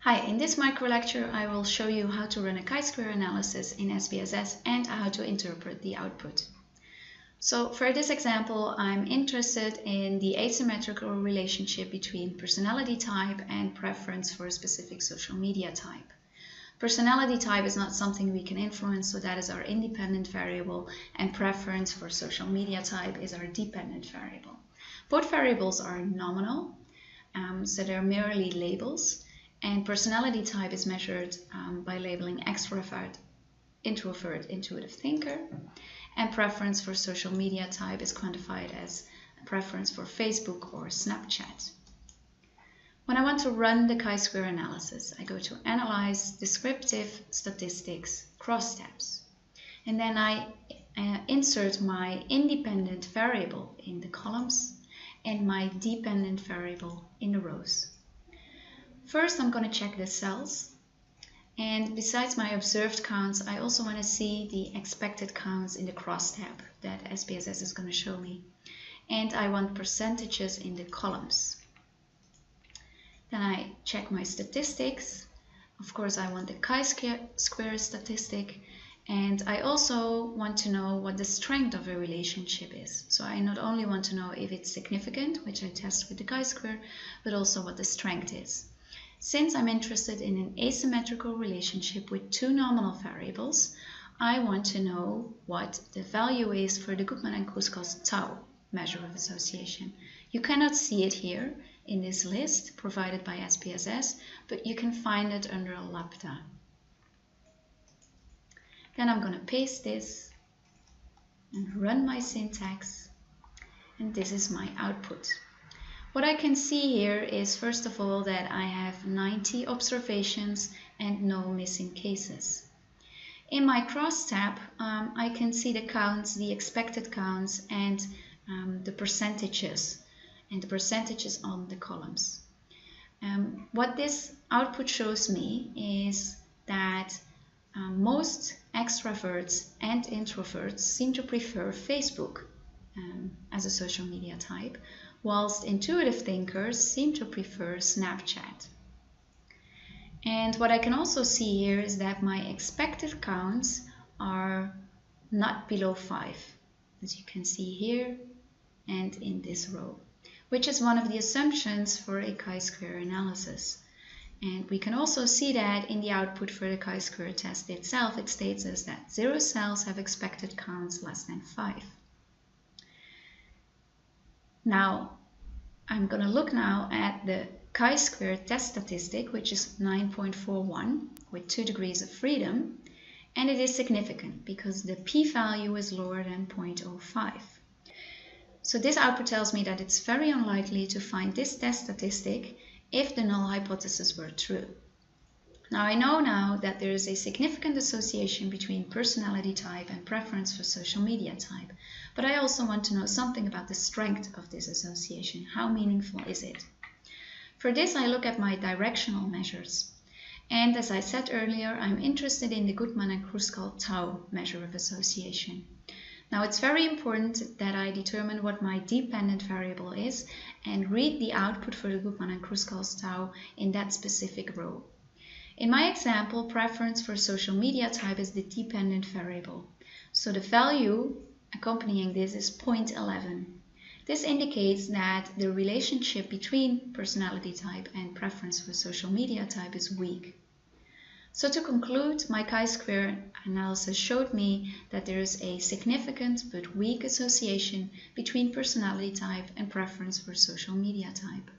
Hi, in this micro lecture I will show you how to run a chi-square analysis in SPSS and how to interpret the output. So for this example, I'm interested in the asymmetrical relationship between personality type and preference for a specific social media type. Personality type is not something we can influence, so that is our independent variable, and preference for social media type is our dependent variable. Both variables are nominal, so they're merely labels. And personality type is measured by labeling extrovert, introvert, intuitive thinker. And preference for social media type is quantified as a preference for Facebook or Snapchat. When I want to run the chi-square analysis, I go to Analyze, Descriptive Statistics, Crosstabs. And then I insert my independent variable in the columns and my dependent variable in the rows. First, I'm going to check the cells, and besides my observed counts, I also want to see the expected counts in the crosstab that SPSS is going to show me, and I want percentages in the columns. Then I check my statistics. Of course, I want the chi-square statistic, and I also want to know what the strength of a relationship is. So I not only want to know if it's significant, which I test with the chi-square, but also what the strength is. Since I'm interested in an asymmetrical relationship with two nominal variables, I want to know what the value is for the Goodman and Kruskal's tau measure of association. You cannot see it here in this list provided by SPSS, but you can find it under lambda. Then I'm going to paste this and run my syntax, and this is my output. What I can see here is, first of all, that I have 90 observations and no missing cases. In my crosstab, I can see the counts, the expected counts, and the percentages on the columns. What this output shows me is that most extroverts and introverts seem to prefer Facebook as a social media type, whilst intuitive thinkers seem to prefer Snapchat. And what I can also see here is that my expected counts are not below 5, as you can see here and in this row, which is one of the assumptions for a chi-square analysis. And we can also see that in the output for the chi-square test itself, it states us that 0 cells have expected counts less than 5. Now, I'm going to look now at the chi-square test statistic, which is 9.41 with 2 degrees of freedom, and it is significant because the p-value is lower than 0.05. So this output tells me that it's very unlikely to find this test statistic if the null hypothesis were true. Now I know now that there is a significant association between personality type and preference for social media type, but I also want to know something about the strength of this association. How meaningful is it? For this, I look at my directional measures. And as I said earlier, I'm interested in the Goodman and Kruskal tau measure of association. Now it's very important that I determine what my dependent variable is and read the output for the Goodman and Kruskal's tau in that specific row. In my example, preference for social media type is the dependent variable. So the value accompanying this is 0.11. This indicates that the relationship between personality type and preference for social media type is weak. So to conclude, my chi-square analysis showed me that there is a significant but weak association between personality type and preference for social media type.